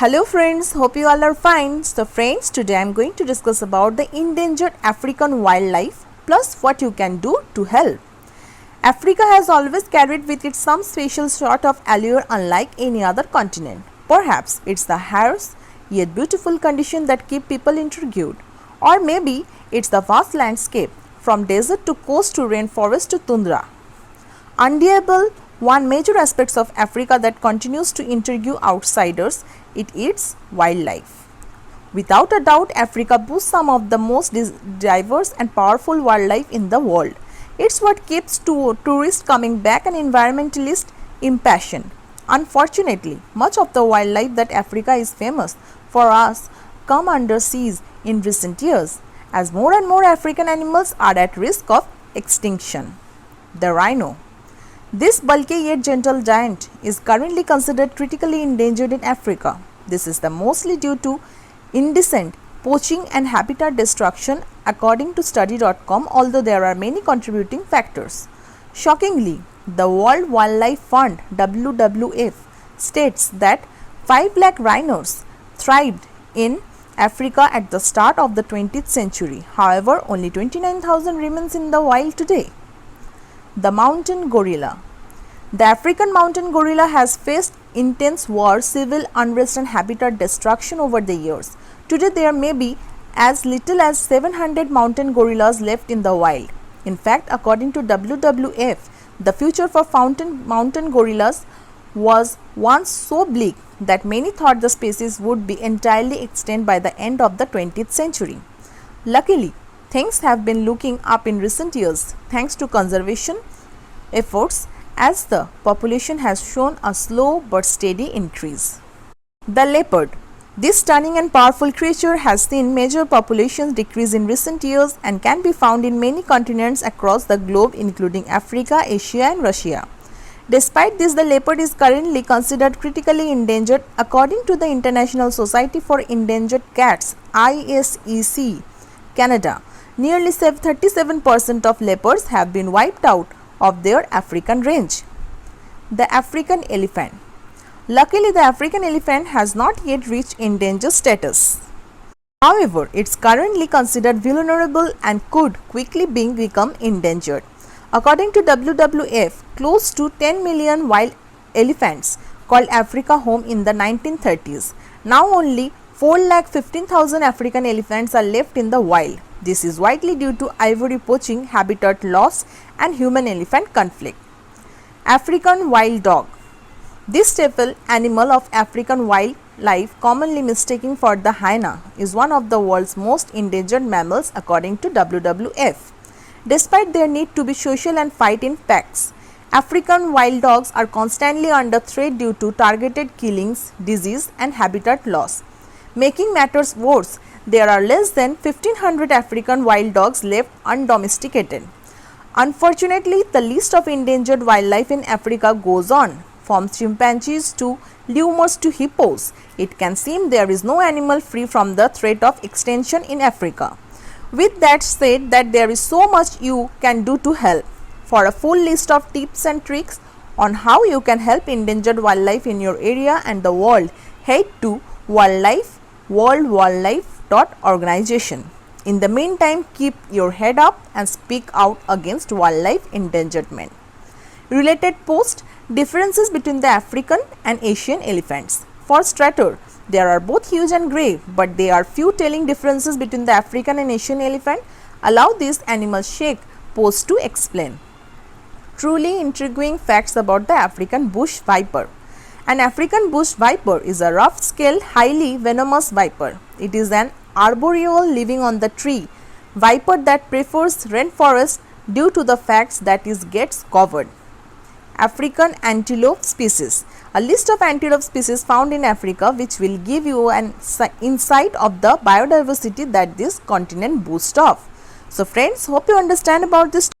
Hello friends, hope you all are fine. So friends, today I am going to discuss about the endangered African wildlife plus what you can do to help. Africa has always carried with it some special sort of allure unlike any other continent. Perhaps it's the harsh yet beautiful condition that keep people intrigued, or maybe it's the vast landscape from desert to coast to rainforest to tundra. Undeniable, one major aspect of Africa that continues to intrigue outsiders is its wildlife. Without a doubt, Africa boasts some of the most diverse and powerful wildlife in the world. It's what keeps tourists coming back and environmentalists impassioned. Unfortunately, much of the wildlife that Africa is famous for has come under siege in recent years, as more and more African animals are at risk of extinction. The rhino. This bulky yet gentle giant is currently considered critically endangered in Africa. This is mostly due to indecent poaching and habitat destruction according to study.com, although there are many contributing factors. Shockingly, the World Wildlife Fund WWF states that 5 lakh rhinos thrived in Africa at the start of the 20th century. However, only 29,000 remains in the wild today. The mountain gorilla. The African mountain gorilla has faced intense war, civil unrest and habitat destruction over the years. Today there may be as little as 700 mountain gorillas left in the wild. In fact, according to WWF, the future for mountain gorillas was once so bleak that many thought the species would be entirely extinct by the end of the 20th century. Luckily, things have been looking up in recent years thanks to conservation efforts, as the population has shown a slow but steady increase. The leopard. This stunning and powerful creature has seen major populations decrease in recent years and can be found in many continents across the globe, including Africa, Asia and Russia. Despite this, the leopard is currently considered critically endangered according to the International Society for Endangered Cats ISEC Canada. Nearly 37% of leopards have been wiped out of their African range. The African elephant. Luckily, the African elephant has not yet reached endangered status. However, it's currently considered vulnerable and could quickly become endangered. According to WWF, close to 10 million wild elephants called Africa home in the 1930s. Now only 4,15,000 African elephants are left in the wild. This is widely due to ivory poaching, habitat loss and human-elephant conflict. African wild dog. This staple animal of African wildlife, commonly mistaken for the hyena, is one of the world's most endangered mammals according to WWF. Despite their need to be social and fight in packs, African wild dogs are constantly under threat due to targeted killings, disease and habitat loss. Making matters worse, there are less than 1,500 African wild dogs left undomesticated. Unfortunately, the list of endangered wildlife in Africa goes on. From chimpanzees to lemurs to hippos, it can seem there is no animal free from the threat of extinction in Africa. With that said, that there is so much you can do to help. For a full list of tips and tricks on how you can help endangered wildlife in your area and the world, head to worldwildlife.organization. In the meantime, keep your head up and speak out against wildlife endangerment. Related post: differences between the African and Asian elephants. For starters, they are both huge and grey, but there are few telling differences between the African and Asian elephant. Allow this animal shake post to explain. Truly intriguing facts about the African bush viper. An African bush viper is a rough-scaled, highly venomous viper. It is an arboreal living on the tree viper that prefers rainforest due to the fact that it gets covered. African antelope species. A list of antelope species found in Africa which will give you an insight of the biodiversity that this continent boasts of. So friends, hope you understand about this.